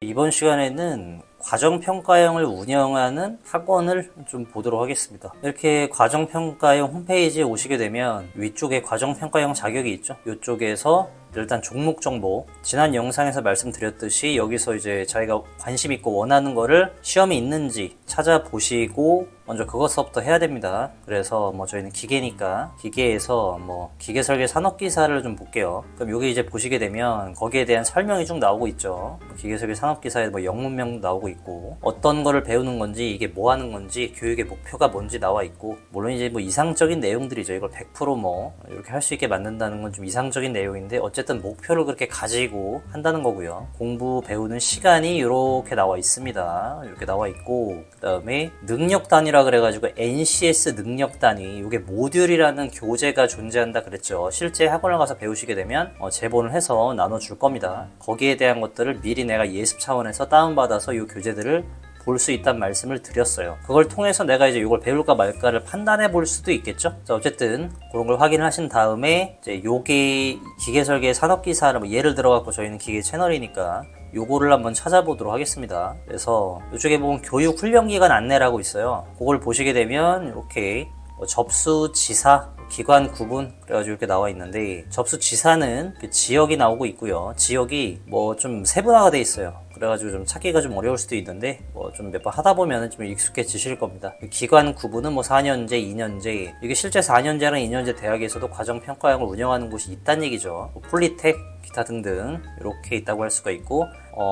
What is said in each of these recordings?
이번 시간에는 과정평가형을 운영하는 학원을 좀 보도록 하겠습니다. 이렇게 과정평가형 홈페이지에 오시게 되면 위쪽에 과정평가형 자격이 있죠. 이쪽에서 일단 종목 정보, 지난 영상에서 말씀드렸듯이 여기서 이제 자기가 관심 있고 원하는 거를 시험이 있는지 찾아보시고 먼저 그것부터 해야 됩니다. 그래서 저희는 기계니까 기계에서 기계 설계 산업기사를 좀 볼게요. 그럼 여기 이제 보시게 되면 거기에 대한 설명이 쭉 나오고 있죠. 기계 설계 산업기사에 영문명도 나오고 있고 어떤 거를 배우는 건지 이게 뭐 하는 건지 교육의 목표가 뭔지 나와 있고, 물론 이제 이상적인 내용들이죠. 이걸 100% 이렇게 할 수 있게 만든다는 건 좀 이상적인 내용인데 어쨌든 목표를 그렇게 가지고 한다는 거고요. 공부 배우는 시간이 이렇게 나와 있습니다. 이렇게 나와 있고, 그 다음에 능력 단위라 그래가지고 NCS 능력 단위, 이게 모듈이라는 교재가 존재한다 그랬죠. 실제 학원을 가서 배우시게 되면 제본을 해서 나눠줄 겁니다. 거기에 대한 것들을 미리 내가 예습 차원에서 다운받아서 이 교재들을 볼 수 있다는 말씀을 드렸어요. 그걸 통해서 내가 이제 이걸 배울까 말까를 판단해 볼 수도 있겠죠. 자, 어쨌든 그런 걸 확인을 하신 다음에 이제 요게 기계설계 산업기사를 예를 들어갖고 저희는 기계 채널이니까 요거를 한번 찾아보도록 하겠습니다. 그래서 이쪽에 보면 교육훈련기간 안내라고 있어요. 그걸 보시게 되면 이렇게 접수지사, 기관 구분 그래가지고 이렇게 나와 있는데, 접수지사는 그 지역이 나오고 있고요. 지역이 좀 세분화가 돼 있어요. 그래가지고 좀 찾기가 좀 어려울 수도 있는데 좀 몇 번 하다 보면 좀 익숙해지실 겁니다. 기관 구분은 4년제, 2년제, 이게 실제 4년제랑 2년제 대학에서도 과정평가형을 운영하는 곳이 있다는 얘기죠. 폴리텍, 기타 등등 이렇게 있다고 할 수가 있고,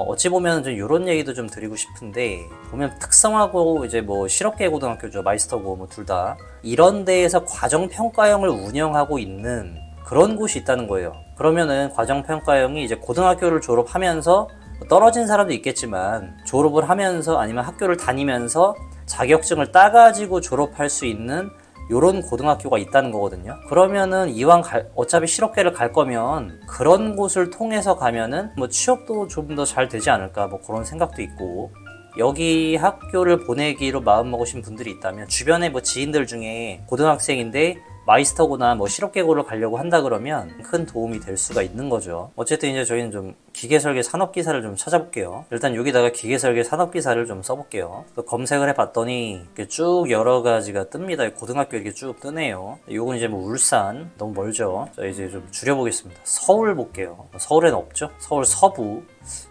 어찌 보면 좀 이런 얘기도 좀 드리고 싶은데, 보면 특성화고 이제 실업계 고등학교죠. 마이스터고 둘 다 이런 데에서 과정평가형을 운영하고 있는 그런 곳이 있다는 거예요. 그러면은 과정평가형이 이제 고등학교를 졸업하면서 떨어진 사람도 있겠지만 졸업을 하면서 아니면 학교를 다니면서 자격증을 따가지고 졸업할 수 있는 요런 고등학교가 있다는 거거든요. 그러면은 이왕 어차피 실업계를 갈 거면 그런 곳을 통해서 가면은 취업도 좀 더 잘 되지 않을까 그런 생각도 있고, 여기 학교를 보내기로 마음먹으신 분들이 있다면 주변에 지인들 중에 고등학생인데 마이스터고나 실업계고를 가려고 한다 그러면 큰 도움이 될 수가 있는 거죠. 어쨌든 이제 저희는 좀 기계설계 산업기사를 좀 찾아볼게요. 일단 여기다가 기계설계 산업기사를 좀 써볼게요. 검색을 해봤더니 이렇게 쭉 여러 가지가 뜹니다. 고등학교 이렇게 쭉 뜨네요. 요건 이제 울산, 너무 멀죠. 자, 이제 좀 줄여보겠습니다. 서울 볼게요. 서울에는 없죠. 서울 서부.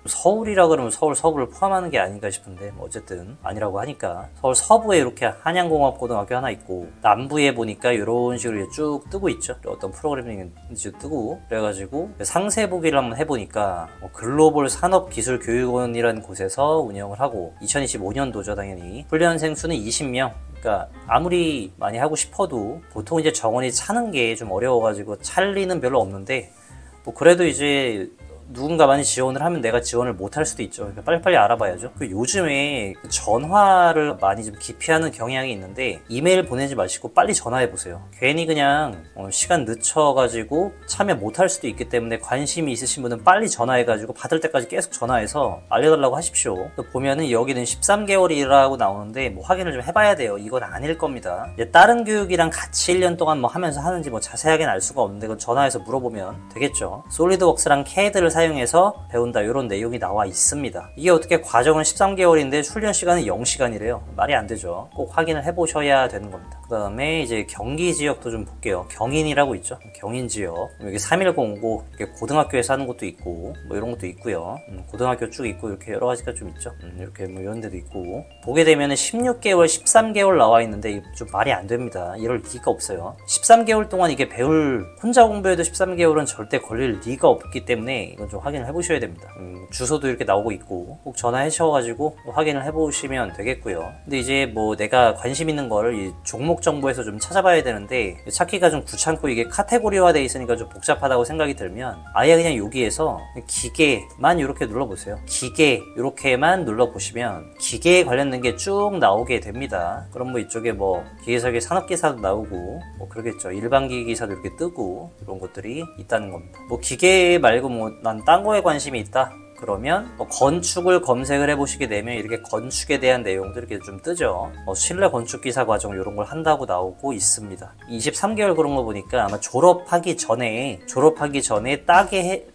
서울이라 그러면 서울 서부를 포함하는 게 아닌가 싶은데 어쨌든 아니라고 하니까 서울 서부에 이렇게 한양공업고등학교 하나 있고, 남부에 보니까 이런 식으로 쭉 뜨고 있죠. 어떤 프로그래밍인지 뜨고, 그래가지고 상세 보기를 한번 해보니까 글로벌 산업기술교육원이라는 곳에서 운영을 하고 2025년도죠. 당연히 훈련생 수는 20명. 그러니까 아무리 많이 하고 싶어도 보통 이제 정원이 차는 게 좀 어려워가지고 찰 리는 별로 없는데, 그래도 이제 누군가 많이 지원을 하면 내가 지원을 못할 수도 있죠. 그러니까 빨리빨리 알아봐야죠. 요즘에 전화를 많이 좀 기피하는 경향이 있는데 이메일 보내지 마시고 빨리 전화해보세요. 괜히 그냥 시간 늦춰가지고 참여 못할 수도 있기 때문에 관심이 있으신 분은 빨리 전화해가지고 받을 때까지 계속 전화해서 알려달라고 하십시오. 또 보면은 여기는 13개월이라고 나오는데 확인을 좀 해봐야 돼요. 이건 아닐 겁니다. 이제 다른 교육이랑 같이 1년 동안 하면서 하는지 자세하게는 알 수가 없는데 그건 전화해서 물어보면 되겠죠. 솔리드웍스랑 CAD를 사용해서 배운다, 이런 내용이 나와 있습니다. 이게 어떻게 과정은 13개월인데 훈련 시간은 0시간이래요. 말이 안 되죠. 꼭 확인을 해보셔야 되는 겁니다. 그 다음에 이제 경기 지역도 좀 볼게요. 경인이라고 있죠. 경인 지역. 여기 3105 이렇게 고등학교에서 하는 것도 있고 이런 것도 있고요. 고등학교 쭉 있고 이렇게 여러 가지가 좀 있죠. 이렇게 이런 데도 있고, 보게 되면은 16개월, 13개월 나와 있는데 좀 말이 안 됩니다. 이럴 리가 없어요. 13개월 동안 이게 혼자 공부해도 13개월은 절대 걸릴 리가 없기 때문에 이건 좀 확인을 해보셔야 됩니다. 주소도 이렇게 나오고 있고 꼭 전화하셔가지고 확인을 해보시면 되겠고요. 근데 이제 내가 관심 있는 거를 이 종목 정보에서 좀 찾아봐야 되는데 찾기가 좀 귀찮고 이게 카테고리화 돼 있으니까 좀 복잡하다고 생각이 들면 아예 그냥 여기에서 기계만 이렇게 눌러보세요. 기계 이렇게만 눌러보시면 기계에 관련된 게 쭉 나오게 됩니다. 그럼 이쪽에 기계설계 산업기사도 나오고 그러겠죠. 일반기기 기사도 이렇게 뜨고 이런 것들이 있다는 겁니다. 기계 말고 난 딴 거에 관심이 있다 그러면 건축을 검색을 해보시게 되면 이렇게 건축에 대한 내용도 이렇게 좀 뜨죠. 실내 건축 기사 과정 이런 걸 한다고 나오고 있습니다. 23개월 그런 거 보니까 아마 졸업하기 전에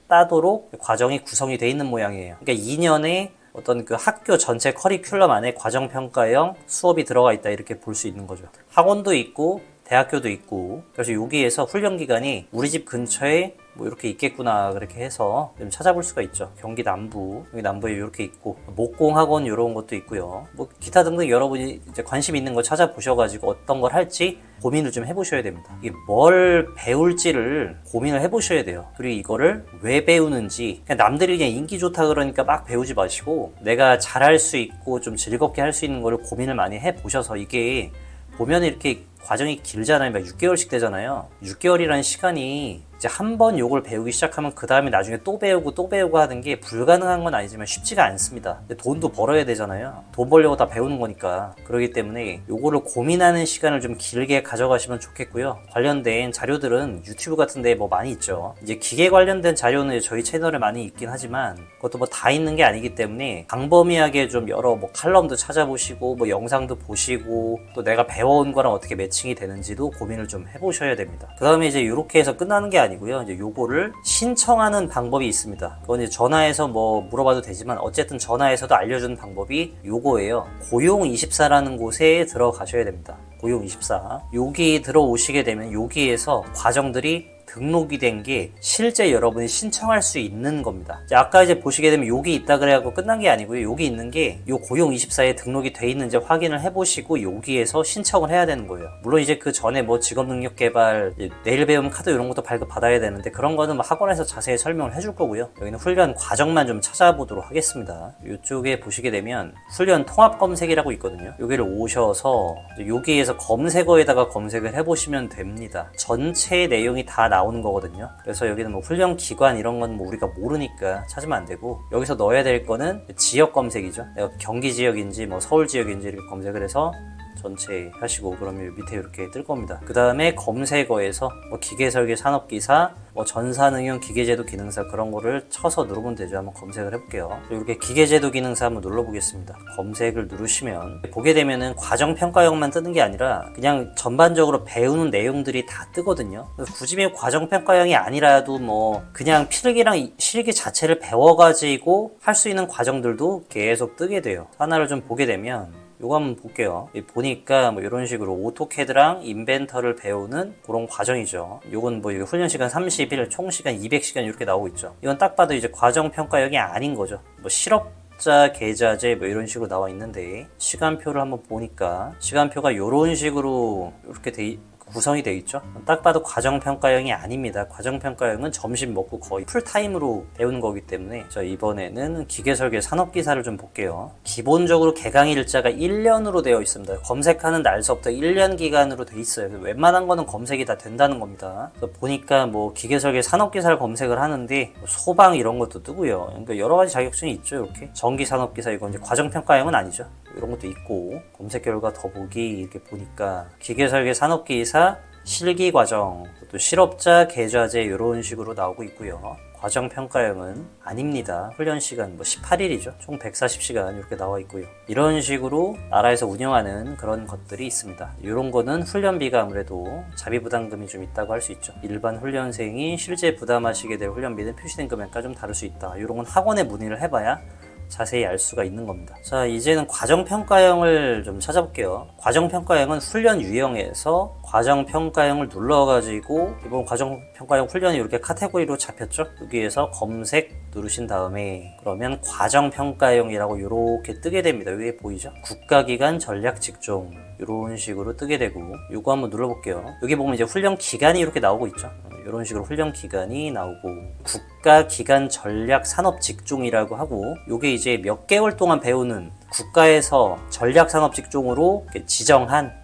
따도록 과정이 구성이 돼 있는 모양이에요. 그러니까 2년에 어떤 그 학교 전체 커리큘럼 안에 과정평가형 수업이 들어가 있다 이렇게 볼 수 있는 거죠. 학원도 있고 대학교도 있고, 그래서 여기에서 훈련 기간이 우리 집 근처에 뭐 이렇게 있겠구나 그렇게 해서 좀 찾아볼 수가 있죠. 경기 남부, 여기 남부에 이렇게 있고 목공학원 이런 것도 있고요. 뭐 기타 등등 여러분이 이제 관심 있는 거 찾아보셔가지고 어떤 걸 할지 고민을 좀 해보셔야 됩니다. 이게 뭘 배울지를 고민을 해보셔야 돼요. 그리고 이거를 왜 배우는지, 그냥 남들이 그냥 인기 좋다 그러니까 막 배우지 마시고 내가 잘할 수 있고 좀 즐겁게 할 수 있는 거를 고민을 많이 해보셔서, 이게 보면 이렇게 과정이 길잖아요. 막 6개월씩 되잖아요. 6개월이라는 시간이 이제 한 번 요걸 배우기 시작하면 그 다음에 나중에 또 배우고 하는 게 불가능한 건 아니지만 쉽지가 않습니다. 돈도 벌어야 되잖아요. 돈 벌려고 다 배우는 거니까. 그렇기 때문에 요거를 고민하는 시간을 좀 길게 가져가시면 좋겠고요. 관련된 자료들은 유튜브 같은 데 뭐 많이 있죠. 이제 기계 관련된 자료는 저희 채널에 많이 있긴 하지만 그것도 뭐 다 있는 게 아니기 때문에 광범위하게 좀 여러 뭐 칼럼도 찾아보시고 뭐 영상도 보시고 또 내가 배워온 거랑 어떻게 매칭이 되는지도 고민을 좀 해보셔야 됩니다. 그 다음에 이제 이렇게 해서 끝나는 게 아니고요. 이제 요거를 신청하는 방법이 있습니다. 그건 이제 전화해서 뭐 물어봐도 되지만 어쨌든 전화해서도 알려주는 방법이 요거예요. 고용24라는 곳에 들어가셔야 됩니다. 고용24. 여기 들어오시게 되면 여기에서 과정들이 등록이 된 게 실제 여러분이 신청할 수 있는 겁니다. 아까 이제 보시게 되면 여기 있다 그래갖고 끝난 게 아니고요. 여기 있는 게 요 고용24에 등록이 돼 있는지 확인을 해보시고 여기에서 신청을 해야 되는 거예요. 물론 이제 그 전에 뭐 직업능력개발, 내일 배움 카드 이런 것도 발급받아야 되는데 그런 거는 뭐 학원에서 자세히 설명을 해줄 거고요. 여기는 훈련 과정만 좀 찾아보도록 하겠습니다. 이쪽에 보시게 되면 훈련 통합 검색이라고 있거든요. 여기를 오셔서 여기에서 검색어에다가 검색을 해보시면 됩니다. 전체 내용이 다 나오는 거거든요. 그래서 여기는 뭐 훈련 기관 이런 건 뭐 우리가 모르니까 찾으면 안 되고, 여기서 넣어야 될 거는 지역 검색이죠. 내가 경기 지역인지 뭐 서울 지역인지 이렇게 검색을 해서 전체 하시고, 그러면 밑에 이렇게 뜰 겁니다. 그 다음에 검색어에서 뭐 기계설계 산업기사, 뭐 전산응용 기계제도 기능사 그런 거를 쳐서 누르면 되죠. 한번 검색을 해볼게요. 이렇게 기계제도 기능사 한번 눌러보겠습니다. 검색을 누르시면 보게 되면은 과정평가형만 뜨는 게 아니라 그냥 전반적으로 배우는 내용들이 다 뜨거든요. 굳이 과정평가형이 아니라도 뭐 그냥 필기랑 실기 자체를 배워가지고 할 수 있는 과정들도 계속 뜨게 돼요. 하나를 좀 보게 되면 요거 한번 볼게요. 보니까 뭐 이런 식으로 오토캐드랑 인벤터를 배우는 그런 과정이죠. 요건 뭐 훈련 시간 30일, 총 시간 200시간 이렇게 나오고 있죠. 이건 딱 봐도 이제 과정평가형이 아닌 거죠. 뭐 실업자 계좌제 뭐 이런 식으로 나와 있는데, 시간표를 한번 보니까 시간표가 이런 식으로 이렇게 구성이 되어 있죠. 딱 봐도 과정평가형이 아닙니다. 과정평가형은 점심 먹고 거의 풀타임으로 배우는 거기 때문에. 자, 이번에는 기계설계 산업기사를 좀 볼게요. 기본적으로 개강 일자가 1년으로 되어 있습니다. 검색하는 날서부터 1년 기간으로 되어 있어요. 웬만한 거는 검색이 다 된다는 겁니다. 그래서 보니까 뭐 기계설계 산업기사를 검색을 하는데 소방 이런 것도 뜨고요. 그러니까 여러 가지 자격증이 있죠. 이렇게 전기산업기사, 이건 이제 과정평가형은 아니죠. 이런 것도 있고, 검색 결과 더보기 이렇게 보니까 기계설계 산업기사 실기과정, 또 실업자 계좌제 이런 식으로 나오고 있고요. 과정평가형은 아닙니다. 훈련시간 뭐 18일이죠. 총 140시간 이렇게 나와 있고요. 이런 식으로 나라에서 운영하는 그런 것들이 있습니다. 이런 거는 훈련비가 아무래도 자비부담금이 좀 있다고 할 수 있죠. 일반 훈련생이 실제 부담하시게 될 훈련비는 표시된 금액과 좀 다를 수 있다. 이런 건 학원에 문의를 해봐야 자세히 알 수가 있는 겁니다. 자, 이제는 과정평가형을 좀 찾아볼게요. 과정평가형은 훈련 유형에서 과정평가형을 눌러가지고, 이번 과정평가형 훈련이 이렇게 카테고리로 잡혔죠? 여기에서 검색 누르신 다음에 그러면 과정평가형이라고 이렇게 뜨게 됩니다. 여기 보이죠? 국가기관 전략직종 이런 식으로 뜨게 되고, 이거 한번 눌러볼게요. 여기 보면 이제 훈련 기간이 이렇게 나오고 있죠? 이런 식으로 훈련 기간이 나오고, 국가기관 전략 산업 직종이라고 하고, 요게 이제 몇 개월 동안 배우는 국가에서 전략 산업 직종으로 지정한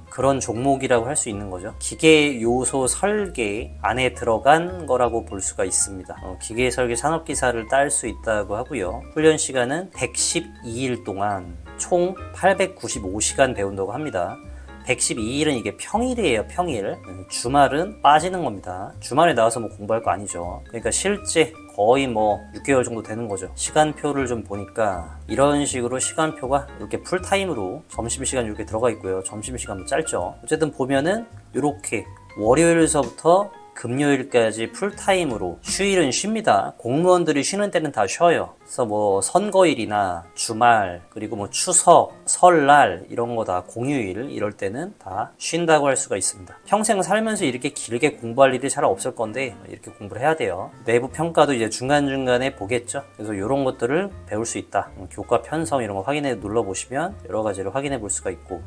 그런 종목이라고 할 수 있는 거죠. 기계 요소 설계 안에 들어간 거라고 볼 수가 있습니다. 기계 설계 산업기사를 딸 수 있다고 하고요. 훈련 시간은 112일 동안 총 895시간 배운다고 합니다. 112일은 이게 평일이에요. 평일. 주말은 빠지는 겁니다. 주말에 나와서 뭐 공부할 거 아니죠. 그러니까 실제 거의 뭐 6개월 정도 되는 거죠. 시간표를 좀 보니까 이런 식으로 시간표가 이렇게 풀타임으로 점심시간 이렇게 들어가 있고요. 점심시간 짧죠. 어쨌든 보면은 이렇게 월요일서부터 금요일까지 풀타임으로, 휴일은 쉽니다. 공무원들이 쉬는 때는 다 쉬어요. 그래서 뭐 선거일이나 주말, 그리고 뭐 추석, 설날 이런 거 다 공휴일 이럴 때는 다 쉰다고 할 수가 있습니다. 평생 살면서 이렇게 길게 공부할 일이 잘 없을 건데 이렇게 공부를 해야 돼요. 내부 평가도 이제 중간중간에 보겠죠. 그래서 이런 것들을 배울 수 있다. 교과 편성 이런 거 확인해 눌러보시면 여러 가지를 확인해 볼 수가 있고,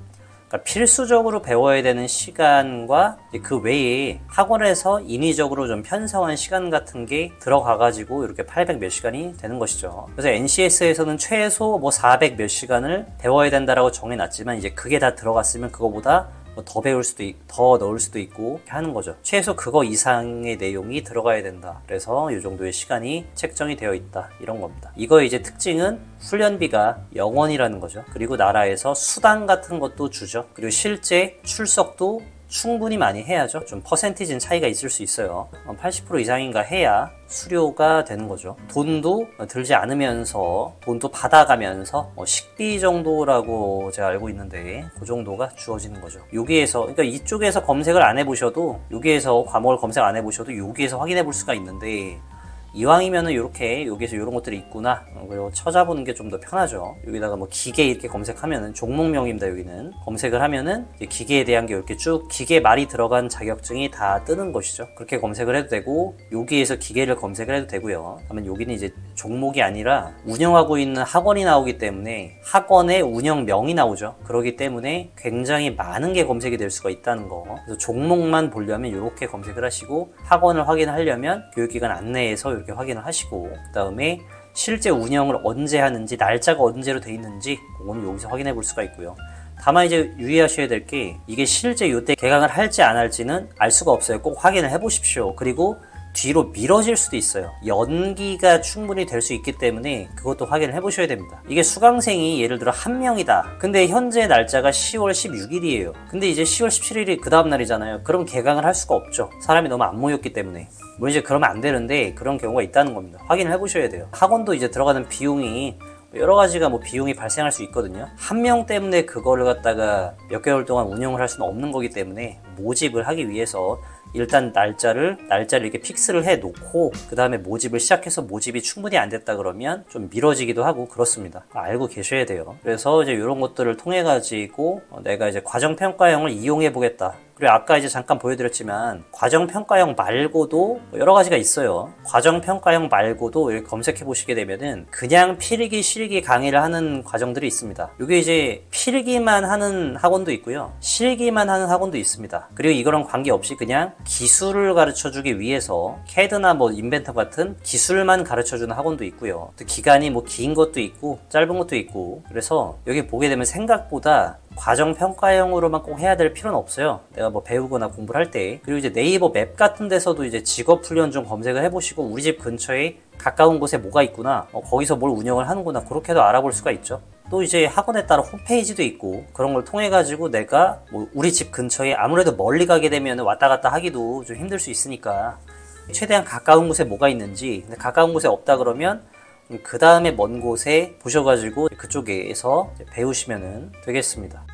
그러니까 필수적으로 배워야 되는 시간과 그 외에 학원에서 인위적으로 좀 편성한 시간 같은 게 들어가가지고 이렇게 800 몇 시간이 되는 것이죠. 그래서 NCS에서는 최소 뭐 400 몇 시간을 배워야 된다라고 정해놨지만 이제 그게 다 들어갔으면 그거보다 더 배울 수도 더 넣을 수도 있고 하는 거죠. 최소 그거 이상의 내용이 들어가야 된다. 그래서 이 정도의 시간이 책정이 되어 있다. 이런 겁니다. 이거의 이제 특징은 훈련비가 0원이라는 거죠. 그리고 나라에서 수당 같은 것도 주죠. 그리고 실제 출석도 충분히 많이 해야죠. 좀 퍼센티지는 차이가 있을 수 있어요. 80% 이상인가 해야 수료가 되는 거죠. 돈도 들지 않으면서 돈도 받아가면서 식비 정도라고 제가 알고 있는데 그 정도가 주어지는 거죠. 여기에서, 그러니까 이쪽에서 검색을 안 해보셔도, 여기에서 과목을 검색 안 해보셔도 여기에서 확인해 볼 수가 있는데, 이왕이면은 이렇게 여기에서 이런 것들이 있구나, 그리고 찾아보는 게 좀 더 편하죠. 여기다가 뭐 기계 이렇게 검색하면은, 종목명입니다. 여기는 검색을 하면은 기계에 대한 게 이렇게 쭉 기계 말이 들어간 자격증이 다 뜨는 것이죠. 그렇게 검색을 해도 되고, 여기에서 기계를 검색을 해도 되고요. 그러면 여기는 이제 종목이 아니라 운영하고 있는 학원이 나오기 때문에 학원의 운영명이 나오죠. 그렇기 때문에 굉장히 많은 게 검색이 될 수가 있다는 거. 그래서 종목만 보려면 이렇게 검색을 하시고, 학원을 확인하려면 교육기관 안내에서 이렇게 확인을 하시고, 그 다음에 실제 운영을 언제 하는지, 날짜가 언제로 돼 있는지 그거는 여기서 확인해 볼 수가 있고요. 다만 이제 유의하셔야 될 게, 이게 실제 이때 개강을 할지 안 할지는 알 수가 없어요. 꼭 확인을 해 보십시오. 그리고 뒤로 미뤄질 수도 있어요. 연기가 충분히 될 수 있기 때문에 그것도 확인을 해 보셔야 됩니다. 이게 수강생이 예를 들어 1명이다. 근데 현재 날짜가 10월 16일이에요. 근데 이제 10월 17일이 그 다음 날이잖아요. 그럼 개강을 할 수가 없죠. 사람이 너무 안 모였기 때문에. 물론 이제 그러면 안 되는데 그런 경우가 있다는 겁니다. 확인을 해 보셔야 돼요. 학원도 이제 들어가는 비용이 여러 가지가 뭐 비용이 발생할 수 있거든요. 1명 때문에 그거를 갖다가 몇 개월 동안 운영을 할 수는 없는 거기 때문에 모집을 하기 위해서 일단 날짜를 이렇게 픽스를 해 놓고, 그 다음에 모집을 시작해서 모집이 충분히 안 됐다 그러면 좀 미뤄지기도 하고 그렇습니다. 알고 계셔야 돼요. 그래서 이제 이런 것들을 통해 가지고 내가 이제 과정평가형을 이용해 보겠다. 그리고 아까 이제 잠깐 보여드렸지만 과정평가형 말고도 여러 가지가 있어요. 과정평가형 말고도 이렇게 검색해 보시게 되면은 그냥 필기 실기 강의를 하는 과정들이 있습니다. 이게 이제 필기만 하는 학원도 있고요, 실기만 하는 학원도 있습니다. 그리고 이거랑 관계없이 그냥 기술을 가르쳐주기 위해서 CAD나 뭐 인벤터 같은 기술만 가르쳐주는 학원도 있고요. 또 기간이 뭐 긴 것도 있고 짧은 것도 있고, 그래서 여기 보게 되면 생각보다 과정평가형으로만 꼭 해야 될 필요는 없어요. 내가 뭐 배우거나 공부를 할 때. 그리고 이제 네이버 맵 같은 데서도 이제 직업훈련 좀 검색을 해보시고, 우리 집 근처에 가까운 곳에 뭐가 있구나, 거기서 뭘 운영을 하는구나, 그렇게도 알아볼 수가 있죠. 또 이제 학원에 따라 홈페이지도 있고, 그런 걸 통해 가지고 내가 뭐 우리 집 근처에, 아무래도 멀리 가게 되면 왔다 갔다 하기도 좀 힘들 수 있으니까 최대한 가까운 곳에 뭐가 있는지, 근데 가까운 곳에 없다 그러면 그 다음에 먼 곳에 보셔가지고 그쪽에서 배우시면 되겠습니다.